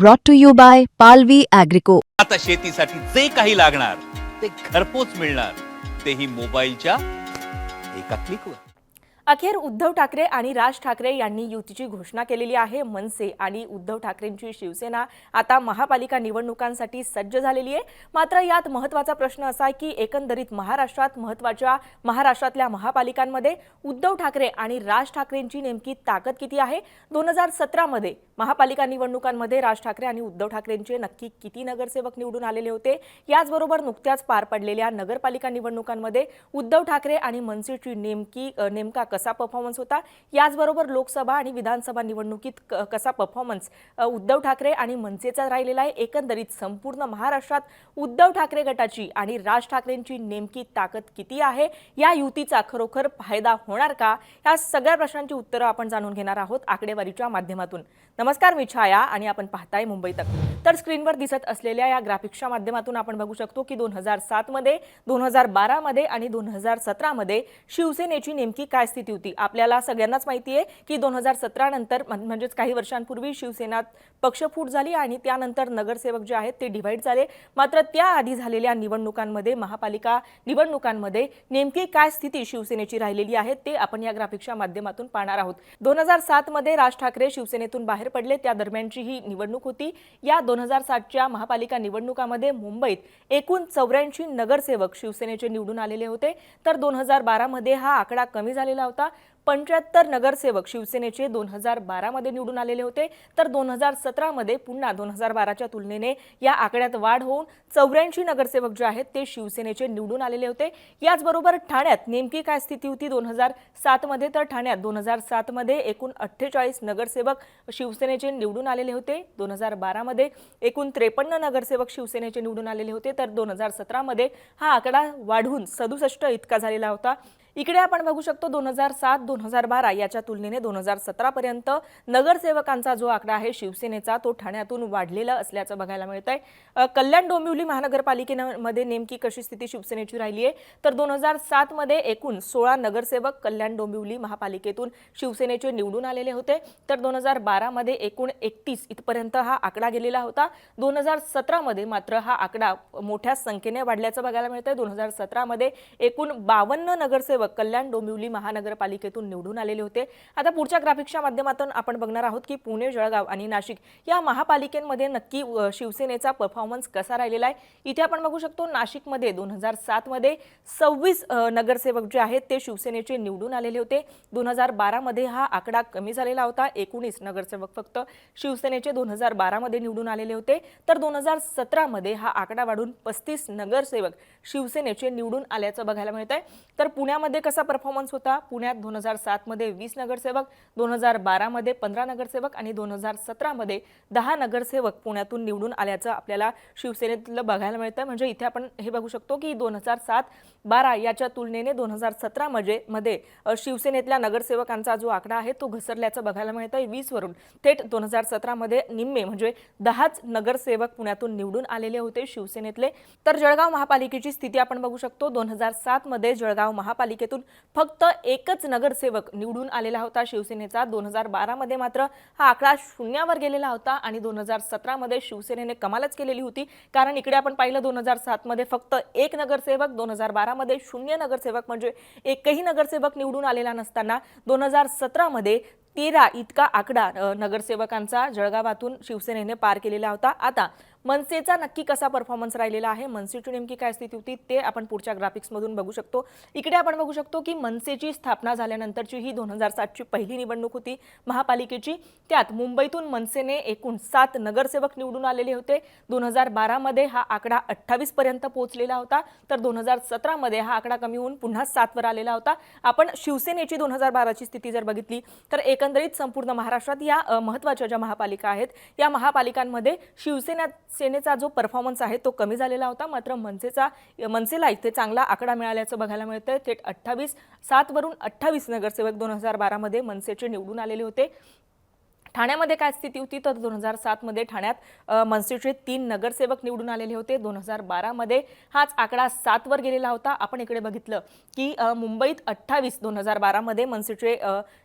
brought to you by Palvi Agrico. आता शेतीसाठी जे काही लागणार ते घरपोच मिळणार, तेही मोबाईलच्या एका क्लिकवर. अखेर उद्धव ठाकरे आणि राज ठाकरे यांनी युतीची घोषणा केलेली आहे. मनसे आणि उद्धव ठाकरेंची शिवसेना आता महापालिका निवडणुकांसाठी सज्ज झालेली आहे. मात्र यात महत्त्वाचा प्रश्न असा आहे की एकंदरीत महाराष्ट्रातल्या महापालिकांमध्ये उद्धव ठाकरे आणि राज ठाकरेंची नेमकी ताकद किती आहे. 2017 मध्ये महापालिका निवडणुकांमध्ये राज ठाकरे आणि उद्धव ठाकरेंचे नक्की किती नगरसेवक निवडून आलेले होते. याचबरोबर नुकत्याच पार पडलेल्या नगरपालिका निवडणुकांमध्ये उद्धव ठाकरे आणि मनसेची नेमका कसा परफॉर्मन्स होता. याचबरोबर लोकसभा आणि विधानसभा निवडणुकीत कसा परफॉर्मन्स उद्धव ठाकरे आणि मनसेचा राहिलेला आहे. एकंदरीत संपूर्ण महाराष्ट्रात उद्धव ठाकरे गटाची आणि राज ठाकरेंची नेमकी ताकद किती आहे, या युतीचा खरोखर फायदा होणार का, या सगळ्या प्रश्नांची उत्तरं आपण जाणून घेणार आहोत आकडेवारीच्या माध्यमातून. नमस्कार, मी छाया आणि आपण पाहताय मुंबई तक. तर स्क्रीनवर दिसत असलेल्या या ग्राफिक्सच्या माध्यमातून आपण बघू शकतो की 2007 मध्ये, 2012 मध्ये आणि 2017 मध्ये शिवसेनेची नेमकी काय स्थिती होती. आपल्याला सगळ्यांनाच माहिती आहे की 2017 नंतर म्हणजेच काही वर्षांपूर्वी शिवसेना पक्षफूट झाली आणि त्यानंतर नगरसेवक जे आहेत ते डिव्हाइड झाले. मात्र त्याआधी झालेल्या निवडणुकांमध्ये, महापालिका निवडणुकांमध्ये नेमकी काय स्थिती शिवसेनेची राहिलेली आहे ते आपण या ग्राफिक्सच्या माध्यमातून पाहणार आहोत. 2007 मध्ये राज ठाकरे शिवसेनेतून बाहेर पडले, त्या दरम्यानची ही निवडणूक होती. या 2007च्या महापालिका निवडणुकामध्ये मुंबईत एकूण 84 नगरसेवक शिवसेनेचे निवडून आलेले होते. तर 2012 मध्ये हा आकडा कमी झालेला होता. 75 नगरसेवक शिवसेनेचे 2012 मध्ये निवडून आलेले होते. तर 2017 मध्ये पुन्हा 2012च्या तुलनेने या आकड्यात वाढ होऊन 84 नगरसेवक जे आहेत ते शिवसेनेचे निवडून आलेले होते. याचबरोबर ठाण्यात नेमकी काय स्थिती होती 2007 मध्ये. तर ठाण्यात 2007 मध्ये एकूण 48 नगरसेवक शिवसेनेचे निवडून आलेले होते. 2012 मध्ये एकूण 53 नगरसेवक शिवसेनेचे निवडून आलेले होते. तर 2017 मध्ये हा आकडा वाढून 67 इतका झालेला होता. इकडे आपण बघू शकतो 2007-2012 याच्या तुलनेने 2017 पर्यंत नगरसेवकांचा जो आकडा आहे शिवसेनेचा तो ठाण्यातून वाढलेला असल्याचं बघायला मिळतंय. कल्याण डोंबिवली महानगरपालिकेमध्ये नेमकी कशी स्थिती शिवसेनेची राहिली आहे. तर 2007 मध्ये एकूण 16 नगरसेवक कल्याण डोंबिवली महापालिकेतून शिवसेनेचे निवडून आलेले होते. तर 2012 मध्ये एकूण 31 इथपर्यंत हा आकडा गेलेला होता. 2017 मध्ये मात्र हा आकडा मोठ्या संख्येने वाढल्याचं बघायला मिळतंय. 2017 मध्ये एकूण 52 नगरसेवक कल्याण डोंबिवली महानगरपालिकेतून निवडून आलेले होते. आता पुढच्या ग्राफिक्सच्या माध्यमातून आपण बघणार आहोत की पुणे, जळगाव आणि नाशिक या महापालिकेमध्ये नक्की शिवसेनेचा परफॉर्मन्स कसा राहिलेला आहे. इथे आपण बघू शकतो नाशिकमध्ये 2007 मध्ये 26 नगरसेवक जे आहेत ते शिवसेनेचे निवडून आलेले होते. 2012 मध्ये हा आकडा कमी झालेला होता. 19 नगरसेवक फक्त शिवसेनेचे 2012 मध्ये निवडून आलेले होते. तर 2017 मध्ये हा आकडा वाढून 35 नगरसेवक शिवसेनेचे निवडून आल्याचं बघायला मिळतंय. तर पुण्यामध्ये कसा परफॉर्मन्स होता. पुण्यात 2007 मध्ये 20 नगरसेवक, 2012 मध्ये 15 नगरसेवक आणि 2017 मध्ये 10 नगरसेवक पुण्यातून निवडून आल्याचं आपल्याला शिवसेनेतलं बघायला मिळतं. म्हणजे इथे आपण हे बघू शकतो की 2007-12 याच्या तुलनेने 2017 मध्ये शिवसेनेतल्या नगरसेवकांचा जो आकडा आहे तो घसरल्याचं बघायला मिळतं. 20 वरून थेट 2017 मध्ये निम्मे म्हणजे 10च नगरसेवक पुण्यातून निवडून आलेले होते शिवसेनेतले. तर जळगाव महापालिकेची स्थिती आपण बघू शकतो. 2007 मध्ये जळगाव महापालिकेतून फक्त एकच नगरसेवक निवडून आलेला होता शिवसेनेचा. 2012 मध्ये मात्र हा आकडा शून्यावर गेलेला होता आणि 2017 मध्ये शिवसेनेने कमालच केलेली होती. कारण इकडे आपण पाहिलं 2007 मध्ये फक्त एक नगरसेवक, 2012 मध्ये 0 नगरसेवक म्हणजे एकही नगरसेवक निवडून आलेला नसताना 2017 मध्ये 13 इतका आकडा नगरसेवकांचा जळगावातून शिवसेनेने पार केलेला होता. आता मनसेचा नक्की कसा परफॉर्मन्स राहिलेला आहे, मनसेची नेमकी काय स्थिती होती ते आपण पुढच्या ग्राफिक्समधून बघू शकतो. इकडे आपण बघू शकतो की मनसेची स्थापना झाल्यानंतरची ही 2007ची पहिली निवडणूक होती महापालिकेची. त्यात मुंबईतून मनसेने एकूण 7 नगरसेवक निवडून आलेले होते. 2012 मध्ये हा आकडा 28 पर्यंत पोहोचलेला होता. तर 2017 मध्ये हा आकडा कमी होऊन पुन्हा 7 वर आलेला होता. आपण शिवसेनेची 2012ची स्थिती जर बघितली तर एकंदरीत संपूर्ण महाराष्ट्रात या महत्त्वाच्या ज्या महापालिका आहेत या महापालिकांमध्ये शिवसेनेचा जो परफॉर्मन्स आहे तो कमी झालेला होता. मात्र मनसेला इथे चांगला आकडा मिळाल्याचं बघायला मिळतंय. थेट 7 वरून 28 नगरसेवक 2012 मध्ये मनसेचे निवडून आलेले होते. ठाण्यामध्ये काय स्थिती होती तर 2007 मध्ये ठाण्यात मनसेचे 3 नगरसेवक निवडून आलेले होते. 2012 मध्ये हाच आकडा 7 वर गेलेला होता. आपण इकडे बघितलं की मुंबईत 28 2012 मध्ये मनसेचे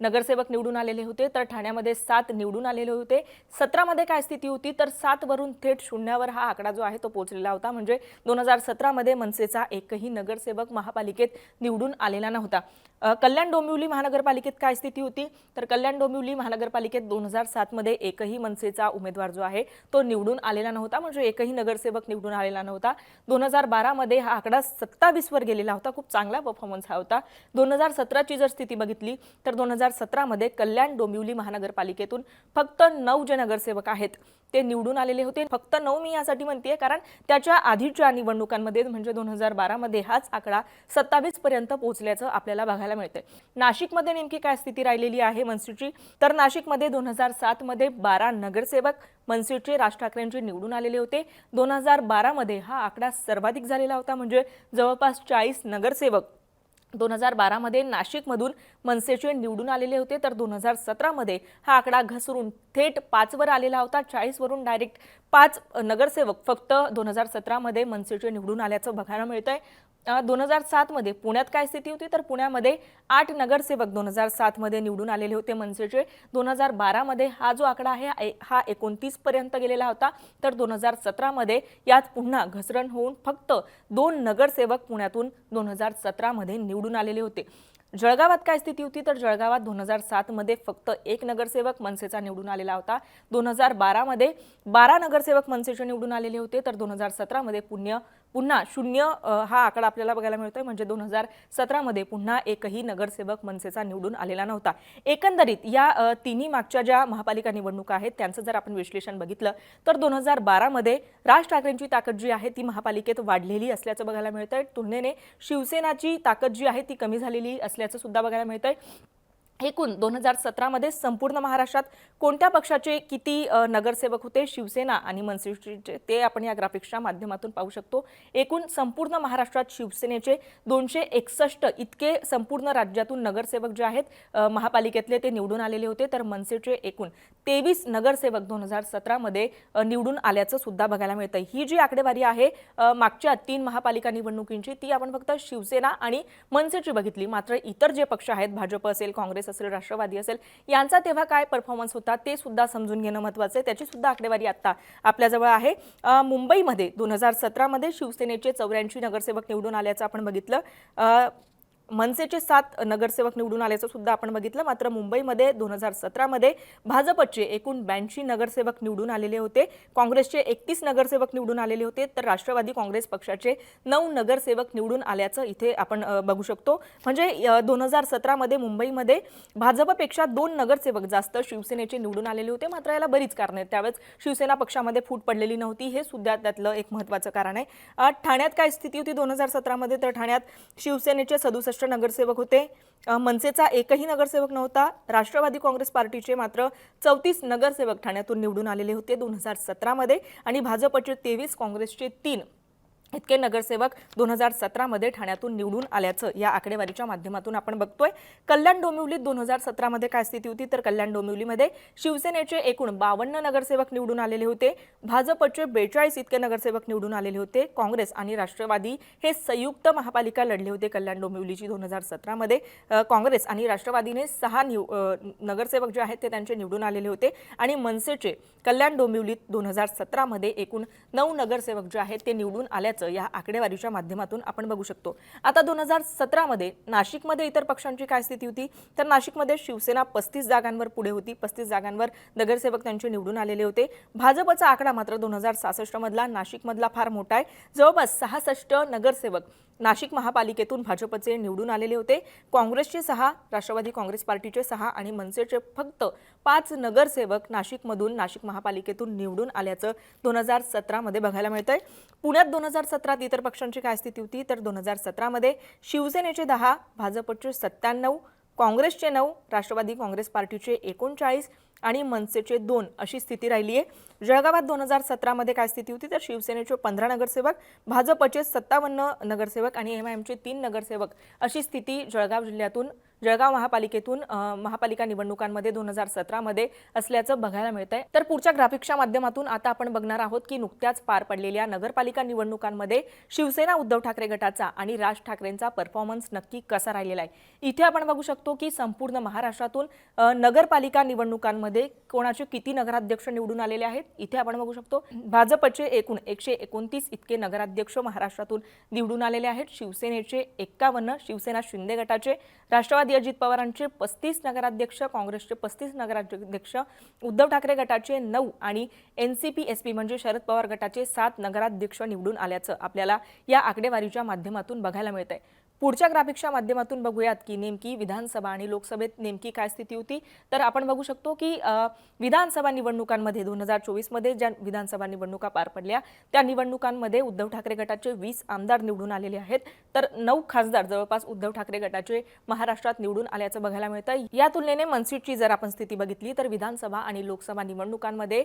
नगरसेवक निवडून आलेले होते, तर ठाण्यामध्ये 7 निवडून आलेले होते. 17 मध्ये काय स्थिती होती तर 7 वरून थेट शून्यावर हा आकडा जो आहे तो पोहोचलेला होता. म्हणजे 2017 मध्ये मनसेचा एकही नगरसेवक महापालिकेत निवडून आलेला नव्हता. कल्याण डोंबिवली महानगरपालिकेत काय स्थिती होती तर कल्याण डोंबिवली महानगरपालिकेत 2007 मध्ये एकही मनसेचा उमेदवार जो आहे तो निवडून आलेला नव्हता, म्हणजे एकही नगरसेवक निवडून आलेला नव्हता. 2012 मध्ये हा आकडा 27 वर गेलेला होता. खूप चांगला परफॉर्मन्स हा होता. 2017 ची जर स्थिती बघितली तर 2017 मध्ये कल्याण डोंबिवली महानगरपालिकेतून फक्त 9 जे नगरसेवक आहेत ते निवडून आलेले होते. फक्त 9 मी यासाठी म्हणतेय कारण त्याच्या आधीच्या निवडणुकांमध्ये म्हणजे 2012 मध्ये हाच आकडा 27 पर्यंत पोहोचल्याचं आपल्याला बघायला मिळतंय. नाशिकमध्ये नेमकी काय स्थिती राहिलेली आहे मनसेची तर नाशिकमध्ये 2007 मध्ये 12 नगरसेवक मनसेचे राज ठाकरेंचे निवडून आलेले होते. 2012 मध्ये हा आकडा सर्वाधिक झालेला होता, म्हणजे जवळपास 40 नगरसेवक 2012 मध्ये नाशिकमधून मनसेचे निवडून आलेले होते. तर 2017 मध्ये हा आकडा घसरून थेट 5 वर आलेला होता. 40 वरून डायरेक्ट 5 नगरसेवक फक्त 2017 मध्ये मनसेचे निवडून आल्याचं बघायला मिळतंय. 2007 मध्ये पुण्यात काय स्थिती होती तर पुण्यामध्ये 8 नगरसेवक 2007 मध्ये निवडून आलेले होते मनसेचे. 2012 मध्ये हा जो आकडा आहे हा 29 पर्यंत गेलेला होता. तर 2017 मध्ये यात पुन्हा घसरण होऊन फक्त 2 नगरसेवक पुण्यातून 2017 मध्ये निवडून आलेले होते. जळगावात काय स्थिती होती तर जळगावात 2007 मध्ये फक्त 1 नगरसेवक मनसेचा निवडून आलेला होता. 2012 मध्ये 12 नगरसेवक मनसेचे निवडून आलेले होते. तर 2017 मध्ये पुन्हा 0 हा आकडा आपल्याला बघायला मिळतोय, म्हणजे 2017 मध्ये पुन्हा एकही नगरसेवक मनसेचा निवडून आलेला नव्हता. एकंदरीत या तिन्ही मागच्या ज्या महापालिका निवडणुका आहेत त्यांचं जर आपण विश्लेषण बघितलं तर 2012 मध्ये राज ठाकरेंची ताकद जी आहे ती महापालिकेत वाढलेली असल्याचं बघायला मिळतंय. तुलनेने शिवसेनाची ताकद जी आहे ती कमी झालेली असल्याचं सुद्धा बघायला मिळतंय. एकूण 2017 मध्ये संपूर्ण महाराष्ट्रात कोणत्या पक्षाचे किती नगरसेवक होते शिवसेना आणि मनसेचे ते आपण या ग्राफिक्सच्या माध्यमातून पाहू शकतो. एकूण संपूर्ण महाराष्ट्रात शिवसेनेचे 261 इतके संपूर्ण राज्यातून नगरसेवक जे आहेत महापालिकेतले ते निवडून आलेले होते. तर मनसेचे एकूण 23 नगरसेवक 2017 मध्ये निवडून आल्याचं सुद्धा बघायला मिळतं. ही जी आकडेवारी आहे मागच्या 3 महापालिका निवडणुकींची ती आपण फक्त शिवसेना आणि मनसेची बघितली. मात्र इतर जे पक्ष आहेत भाजप असेल, काँग्रेस असेल, राष्ट्रवादी असेल, यांचा तेव्हा काय परफॉर्मन्स होता ते सुद्धा समजून घेणं महत्त्वाचं आहे. त्याची सुद्धा आकडेवारी आता आपल्याजवळ आहे. मुंबईमध्ये 2017 मध्ये शिवसेनेचे 84 नगरसेवक निवडून आल्याचं आपण बघितलं. मनसेचे 7 नगरसेवक निवडून आल्याचं सुद्धा आपण बघितलं. मात्र मुंबईमध्ये 2017 मध्ये भाजपचे एकूण 82 नगरसेवक निवडून आलेले होते. काँग्रेसचे 31 नगरसेवक निवडून आलेले होते. तर राष्ट्रवादी काँग्रेस पक्षाचे 9 नगरसेवक निवडून आल्याचं इथे आपण बघू शकतो. म्हणजे 2017 मध्ये मुंबईमध्ये भाजपपेक्षा 2 नगरसेवक जास्त शिवसेनेचे निवडून आलेले होते. मात्र याला बरीच कारणं आहेत. त्यावेळेस शिवसेना पक्षामध्ये फूट पडलेली नव्हती, हे सुद्धा त्यातलं एक महत्त्वाचं कारण आहे. ठाण्यात काय स्थिती होती 2017 मध्ये तर ठाण्यात शिवसेनेचे 67 नगरसेवक होते. मनसेचा एकही नगरसेवक नव्हता. राष्ट्रवादी काँग्रेस पार्टीचे मात्र 34 नगरसेवक ठाण्यातून निवडून आलेले होते 2017 मध्ये आणि भाजपचे 23, काँग्रेसचे 3 इतके नगरसेवक 2017 मध्ये ठाण्यातून निवडून आल्याचं या आकडेवारीच्या माध्यमातून आपण बघतोय. कल्याण डोंबिवलीत 2017 मध्ये काय स्थिती होती तर कल्याण डोंबिवलीमध्ये शिवसेनेचे एकूण 52 नगरसेवक निवडून आलेले होते. भाजपचे 42 इतके नगरसेवक निवडून आलेले होते. काँग्रेस आणि राष्ट्रवादी हे संयुक्त महापालिका लढले होते कल्याण डोंबिवलीची 2017 मध्ये. काँग्रेस आणि राष्ट्रवादीने 6 नगरसेवक जे आहेत ते त्यांचे निवडून आलेले होते आणि मनसेचे कल्याण डोंबिवलीत 2017 मध्ये एकूण 9 नगरसेवक जे आहेत ते निवडून आल्याचं या आकडेवारीच्या माध्यमातून आपण बघू शकतो. आता 2017 मध्ये नाशिकमध्ये इतर पक्षांची काय स्थिती होती तर नाशिकमध्ये शिवसेना 35 जागांवर पुढे होती. 35 जागांवर नगरसेवक त्यांचे निवडून आलेले होते. भाजपचा आकडा मात्र 2066 मधला नाशिकमधला फार मोठा आहे. जवळपास 66 नगरसेवक नाशिक महापालिकेतून भाजपचे निवडून आलेले होते. काँग्रेसचे 6, राष्ट्रवादी काँग्रेस पार्टीचे 6 आणि मनसेचे फक्त 5 नगरसेवक नाशिकमधून नाशिक महापालिकेतून निवडून आल्याचं 2017 मध्ये बघायला मिळतंय. पुण्यात 2017 इतर पक्षांची काय स्थिती होती तर 2017 मध्ये शिवसेनेचे 10, भाजपचे 97, काँग्रेसचे 9, राष्ट्रवादी काँग्रेस पार्टीचे 39 आणि मनसेचे 2 अशी स्थिती राहिली आहे. जळगावात 2017 मध्ये काय स्थिती होती तर शिवसेनेचे 15 नगरसेवक, भाजपचे 57 नगरसेवक आणि एमआयएमचे 3 नगरसेवक अशी स्थिती जळगाव जिल्ह्यातून जळगाव महापालिकेतून महापालिका निवडणुकांमध्ये 2017मध्ये असल्याचं बघायला मिळतंय. तर पुढच्या ग्राफिक्सच्या माध्यमातून आता आपण बघणार आहोत की नुकत्याच पार पडलेल्या नगरपालिका निवडणुकांमध्ये शिवसेना उद्धव ठाकरे गटाचा आणि राज ठाकरेंचा परफॉर्मन्स नक्की कसा राहिलेला आहे. इथे आपण बघू शकतो की संपूर्ण महाराष्ट्रातून नगरपालिका निवडणुकांमध्ये कोणाचे किती नगराध्यक्ष निवडून आलेले आहेत. इथे आपण बघू शकतो भाजपचे एकूण 129 इतके नगराध्यक्ष महाराष्ट्रातून निवडून आलेले आहेत. शिवसेनेचे 51, शिवसेना शिंदे गटाचे, राष्ट्रवादी अजित पवारांचे 35 नगराध्यक्ष, काँग्रेसचे 35 नगराध्यक्ष, उद्धव ठाकरे गटाचे 9 आणि एनसीपी एसपी म्हणजे शरद पवार गटाचे 7 नगराध्यक्ष निवडून आल्याचं आपल्याला या आकडेवारीच्या माध्यमातून बघायला मिळतंय. पुढच्या ग्राफिक्सच्या माध्यमातून बघूयात की नेमकी विधानसभा आणि लोकसभेत नेमकी काय स्थिती होती. तर आपण बघू शकतो की विधानसभा निवडणुकांमध्ये 2024मध्ये ज्या विधानसभा निवडणुका पार पडल्या त्या निवडणुकांमध्ये उद्धव ठाकरे गटाचे 20 आमदार निवडून आलेले आहेत. तर 9 खासदार जवळपास उद्धव ठाकरे गटाचे महाराष्ट्रात निवडून आल्याचं बघायला मिळतं. या तुलनेने मनसेची जर आपण स्थिती बघितली तर विधानसभा आणि लोकसभा निवडणुकांमध्ये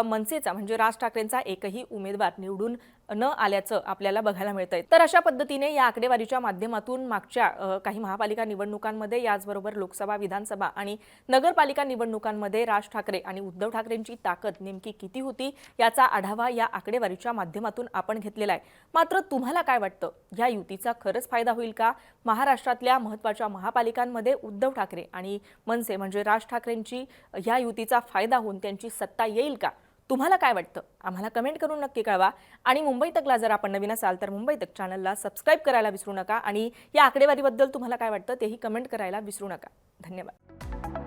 मनसेचा म्हणजे राज ठाकरेंचा एकही उमेदवार निवडून न आल्याचं आपल्याला बघायला मिळतंय. तर अशा पद्धतीने या आकडेवारीच्या माध्यमातून मागच्या काही महापालिका निवडणुकांमध्ये याचबरोबर लोकसभा, विधानसभा आणि नगरपालिका निवडणुकांमध्ये राज ठाकरे आणि उद्धव ठाकरेंची ताकद नेमकी किती होती याचा आढावा या आकडेवारीच्या माध्यमातून आपण घेतलेला आहे. मात्र तुम्हाला काय वाटतं, या युतीचा खरंच फायदा होईल का? महाराष्ट्रातल्या महत्त्वाच्या महापालिकांमध्ये उद्धव ठाकरे आणि मनसे म्हणजे राज ठाकरेंची या युतीचा फायदा होऊन त्यांची सत्ता येईल का? तुम्हाला काय वाटतं? आम्हाला कमेंट करून नक्की कळवा. आणि मुंबई तकला जर आपण नवीन असाल तर मुंबई तक चॅनलला सबस्क्राईब करायला विसरू नका आणि या आकडेवारीबद्दल तुम्हाला काय वाटतं तेही कमेंट करायला विसरू नका. धन्यवाद.